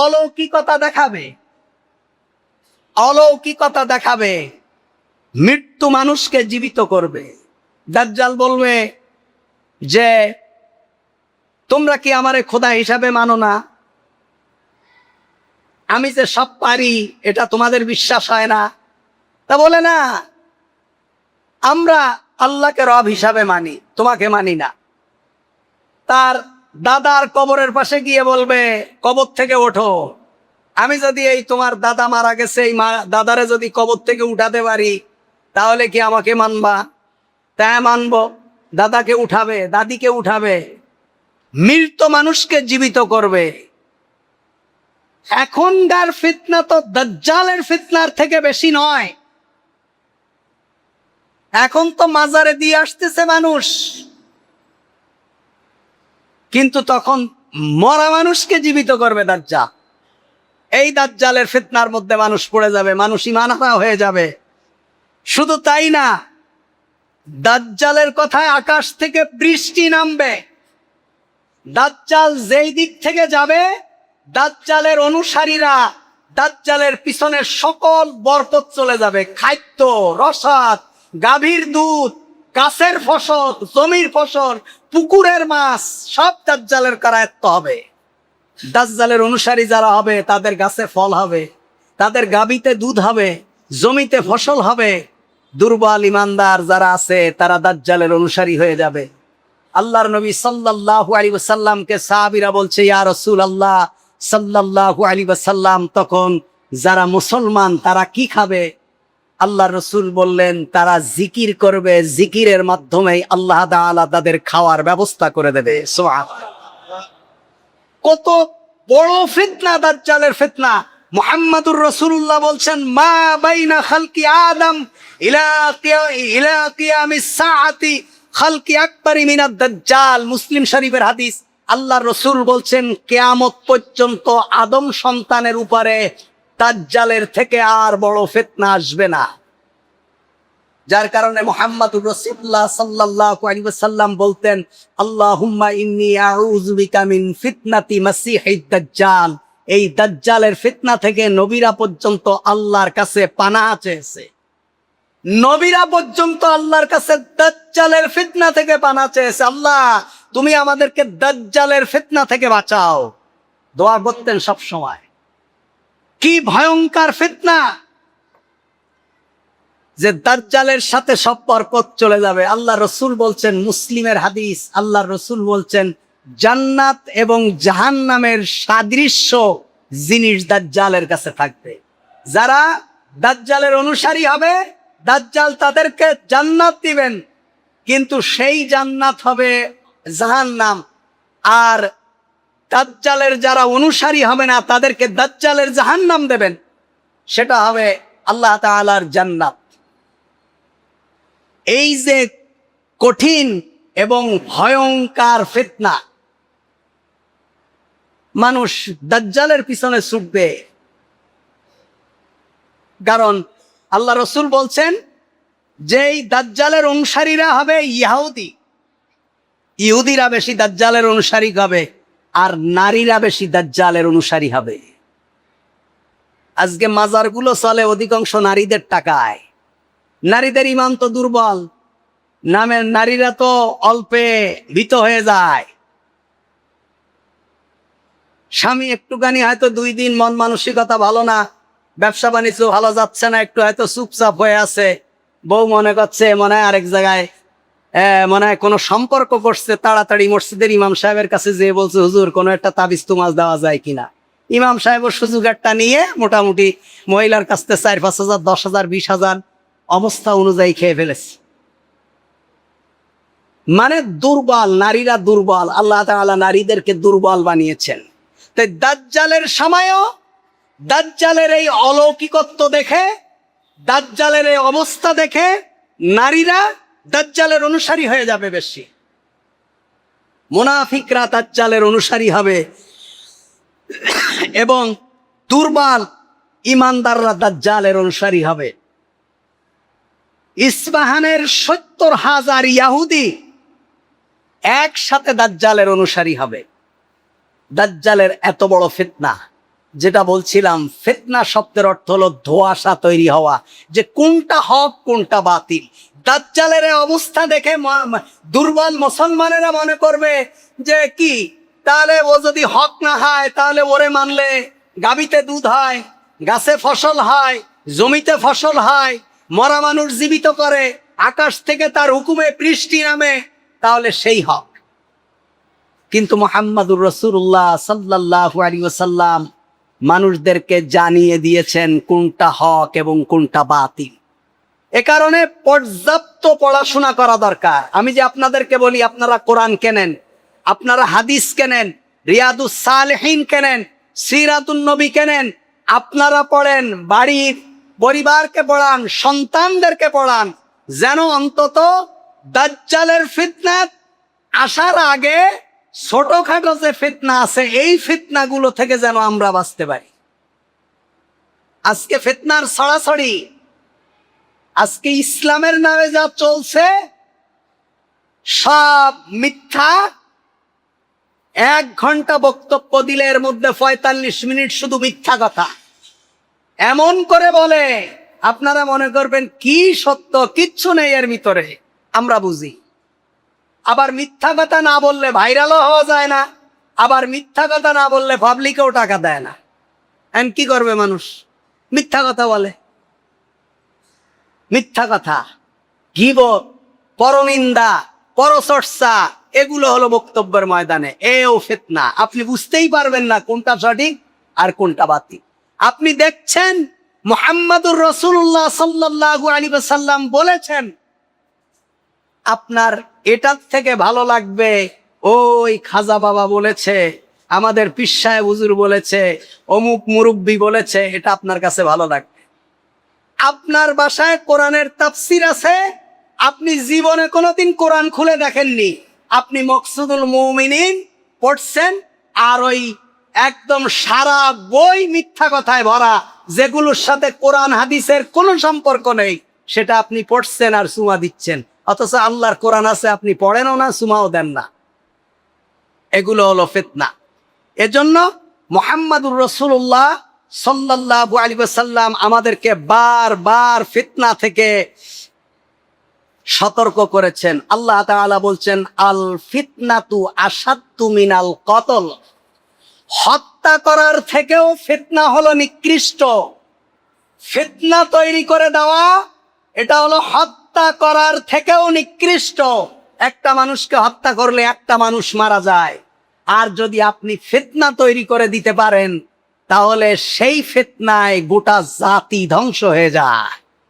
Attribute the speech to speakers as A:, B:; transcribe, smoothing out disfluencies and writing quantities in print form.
A: অলৌকিকতা দেখাবে, অলৌকিকতা দেখাবে, মৃত্যু মানুষকে জীবিত করবে। দাজ্জাল বলবে যে তোমরা কি আমারে খোদা হিসাবে মানো না? আমি যে সব পারি এটা তোমাদের বিশ্বাস হয় না? তা বলে না, আমরা আল্লাহকে রব হিসাবে মানি, তোমাকে মানি না। তার দাদার কবরের পাশে গিয়ে বলবে, কবর থেকে ওঠো, আমি যদি এই তোমার দাদা মারা গেছে এই দাদারে যদি কবর থেকে উঠাতে পারি তাহলে কি আমাকে মানবা? তাই মানবো। দাদাকে উঠাবে, দাদিকে উঠাবে, মৃত মানুষকে জীবিত করবে। এখনকার ফিতনা তো দাজ্জালের ফিতনার থেকে বেশি নয়। এখন তো মাজারে দিয়ে আসতেছে মানুষ, কিন্তু তখন মরা মানুষকে জীবিত করবে দাজ্জাল। এই দাজ্জালের ফিতনার মধ্যে মানুষ পড়ে যাবে, মানুষ ঈমান হারা হয়ে যাবে। শুধু তাই না, দাজ্জালের কথায় আকাশ থেকে বৃষ্টি নামবে। দাজ্জাল যেই দিক থেকে যাবে, দাজ্জালের অনুসারীরা, দাজ্জালের পিছনে সকল বরকত চলে যাবে। খাদ্য, রসাদ, গাভীর দুধ, গাছের ফসল, জমির ফসল, পুকুরের মাছ সব দাজ্জালের করায়ত্ত হবে। দাজ্জালের অনুসারী যারা হবে তাদের গাছে ফল হবে, তাদের গাভীতে দুধ হবে, জমিতে ফসল হবে। দুর্বল ইমানদার যারা আছে তারা দাজ্জালের অনুসারী হয়ে যাবে। আল্লাহর নবী সাল্লাল্লাহু আলাইহি ওয়াসাল্লামকে সাহাবীরা বলছে, ইয়া রাসূলুল্লাহ সাল্লাল্লাহু আলাইহি ওয়াসাল্লাম, তখন যারা মুসলমান তারা কি খাবে? আল্লাহর রাসূল বললেন, তারা জিকির করবে, জিকিরের মাধ্যমেই আল্লাহ তাআলা তাদের খাওয়ার ব্যবস্থা করে দেবে। সুবহানাল্লাহ। কত বড় ফিতনা দাজ্জালের ফিতনা! মুহাম্মাদুর রাসূলুল্লাহ বলছেন, মা বাইনা খালকি আদম ইলা কিয়ামিস সাআতি খালকি আকবারি মিনাদ দাজ্জাল। মুসলিম শরীফের হাদিস। আল্লাহর রাসূল বলছেন, কিয়ামত পর্যন্ত আদম সন্তানের উপরে দাজ্জালের থেকে আর বড় ফিতনা আসবে না। যার কারণে মুহাম্মাদুর রাসূলুল্লাহ সাল্লাল্লাহু আলাইহি ওয়াসাল্লাম বলতেন, আল্লাহুম্মা ইন্নী আউযু বিকা মিন ফিতনাতি মাসিহিদ দাজ্জাল। এই দাজ্জালের ফিতনা থেকে নবীরা পর্যন্ত আল্লাহর কাছে পানাহ চেয়েছে। নবীরা পর্যন্ত আল্লাহর কাছে দাজ্জালের ফিতনা থেকে পানাহ চেয়েছে। আল্লাহ, তুমি আমাদেরকে দাজ্জালের ফিতনা থেকে বাঁচাও। দোয়া করতেন সব সময়। কি ভয়ঙ্কর ফিতনা যে দাজ্জালের সাথে সব বরকত চলে যাবে। আল্লাহ রসুল বলছেন, মুসলিমের হাদিস, আল্লাহ রসুল বলছেন, জান্নাত এবং জাহান্নামের সাদৃশ্য জিনিস দাজ্জালের কাছে থাকবে। যারা দাজ্জালের অনুসারী হবে, দাজ্জাল তাদেরকে জান্নাত দিবেন, কিন্তু সেই জান্নাত হবে জাহান্নাম। আর দাজ্জালের যারা অনুসারী হবে না, তাদেরকে দাজ্জালের জাহান্নাম দেবেন, সেটা হবে আল্লাহ তাআলার জান্নাত। এই যে কঠিন এবং ভয়ঙ্কর ফিতনা, মানুষ দাজ্জালের পিছনে ছুটবে। কারণ আল্লাহ রসুল বলছেন, যেই দাজ্জালের অনুসারীরা হবে ইহুদি, ইহুদিরা বেশি দাজ্জালের অনুসারী হবে, আর নারীরা বেশি দাজ্জালের অনুসারী হবে। আজকে মাজারগুলো চলে অধিকাংশ নারীদের টাকায়। নারীদের ইমান তো দুর্বল, নামের নারীরা তো অল্পে ভীত হয়ে যায়। স্বামী একটুখানি হয়তো 2 দিন মন মানসিকতা ভালো না, ব্যবসা বাণিজ্য ভালো যাচ্ছে না, একটু হয়তো চুপচাপ হয়ে আছে। বউ মনে করছে মনে হয় আরেক জায়গায় মনে হয় কোনো সম্পর্ক করছে। তাড়াতাড়ি মসজিদের ইমাম সাহেবের কাছে যেয়ে বলছে, হুজুর কোনো একটা তাবিজ তুমাজ দেওয়া যায় কিনা। ইমাম সাহেবের সুযোগ একটা নিয়ে মোটামুটি মহিলার কাছ থেকে 4-5 হাজার, 10 হাজার, 20 হাজার অবস্থা অনুযায়ী খেয়ে ফেলেছে। মানে দুর্বল, নারীরা দুর্বল। আল্লাহ তাআলা নারীদেরকে দুর্বল বানিয়েছেন। তাই দাজ্জালের সময়ও, দাজ্জালের এই অলৌকিকত্ব দেখে, দাজ্জালের এই অবস্থা দেখে নারীরা দাজ্জালের অনুসারী হয়ে যাবে বেশি। মুনাফিকরা দাজ্জালের অনুসারী হবে এবং দুর্বল ইমানদাররা দাজ্জালের অনুসারী হবে। ইস্পাহানের 70,000 ইহুদি একসাথে দাজ্জালের অনুসারী হবে। দাজ্জালের এত বড় ফিতনা, যেটা বলছিলাম, ফিতনা শব্দের অর্থ হলো ধোঁয়াশা তৈরি হওয়া, যে কোনটা হক কোনটা বাতিল। দাজ্জালের অবস্থা দেখে দুর্বল মুসলমানেরা মনে করবে যে কি, তাহলে ও যদি হক না হয় তাহলে ওরে মানলে গাবিতে দুধ হয়, গাছে ফসল হয়, জমিতে ফসল হয়, মরা মানুষ জীবিত করে, আকাশ থেকে তার হুকুমে বৃষ্টি নামে, তাহলে সেই হক। কিন্তু মুহাম্মাদুর রাসূলুল্লাহ সাল্লাল্লাহু আলাইহি ওয়াসাল্লাম মানুষদেরকে জানিয়ে দিয়েছেন কোনটা হক এবং কোনটা বাতিল। এ কারণে পর্যাপ্ত পড়াশোনা করা দরকার। আমি যে আপনাদেরকে বলি আপনারা কোরআন কেনেন, আপনারা হাদিস কেনেন, রিয়াদুস সালেহিন কেনেন, সিরাতুন নবী কেনেন, আপনারা পড়েন, বাড়ির পরিবারকে পড়ান, সন্তানদেরকে পড়ান, যেন অন্তত দাজ্জালের ফিতনা আসার আগে ছোটখাটো যে ফিতনা আছে এই ফিতনাগুলো থেকে যেন আমরা বাঁচতে পারি। আজকে ফিতনার ছড়াছড়ি, আজকে ইসলামের নামে যা চলছে সব মিথ্যা। 1 ঘন্টা বক্তব্য দিলে এর মধ্যে 45 মিনিট শুধু মিথ্যা কথা এমন করে বলে, আপনারা মনে করবেন কি সত্য, কিচ্ছু নেই এর ভিতরে, আমরা বুঝি। আবার মিথ্যা কথা না বললে ভাইরালও হওয়া যায় না, আবার মিথ্যা কথা না বললে পাবলিকেও টাকা দেয় না। এখন কি করবে মানুষ? মিথ্যা কথা বলে। মিথ্যা কথা, গীবত, পরনিন্দা, পরচর্চা, এগুলো হলো বক্তব্যের ময়দানে। এও ফিতনা। আপনি বুঝতেই পারবেন না কোনটা সঠিক আর কোনটা বাতিল। আপনি দেখছেন মুহাম্মাদুর রাসূলুল্লাহ সাল্লাল্লাহু আলাইহি ওয়াসাল্লাম বলেছেন, আপনার এটার থেকে ভালো লাগবে ওই খাজা বাবা বলেছে, আমাদের পীর সাহেব হুজুর বলেছে, অমুক মুরব্বি বলেছে, এটা আপনার কাছে ভালো লাগবে। আপনার বাসায় কোরআনের তাফসির আছে, আপনি জীবনে কোনোদিন কোরআন খুলে দেখেননি, আপনি মকসুদুল মুমিনিন পড়ছেন, আর ওই একদম সারা বই মিথ্যা কথায় ভরা, যেগুলোর সাথে কোরআন হাদিসের কোনো সম্পর্ক নেই, সেটা আপনি পড়ছেন আর সুমা দিচ্ছেন। অথচ আল্লাহর কোরআন আছে, আপনি পড়েনও না, সুমাও দেন না। এগুলো হলো ফিতনা। এজন্য মুহাম্মাদুর রাসূলুল্লাহ সাল্লাল্লাহু আলাইহি ওয়াসাল্লাম আমাদেরকে বারবার ফিতনা থেকে সতর্ক করেছেন। আল্লাহ তাআলা বলছেন, আল ফিতনাতু আশাদ্দু মিনাল কতল। হত্যা করার থেকেও ফিতনা হলো নিকৃষ্ট। ফিতনা তৈরি করে দেওয়া, এটা হলো হত্যা করার থেকেও নিকৃষ্ট। একটা মানুষকে হত্যা করলে একটা মানুষ মারা যায়, আর যদি আপনি ফিতনা তৈরি করে দিতে পারেন তাহলে সেই ফিতনায় গোটা জাতি ধ্বংস হয়ে যায়।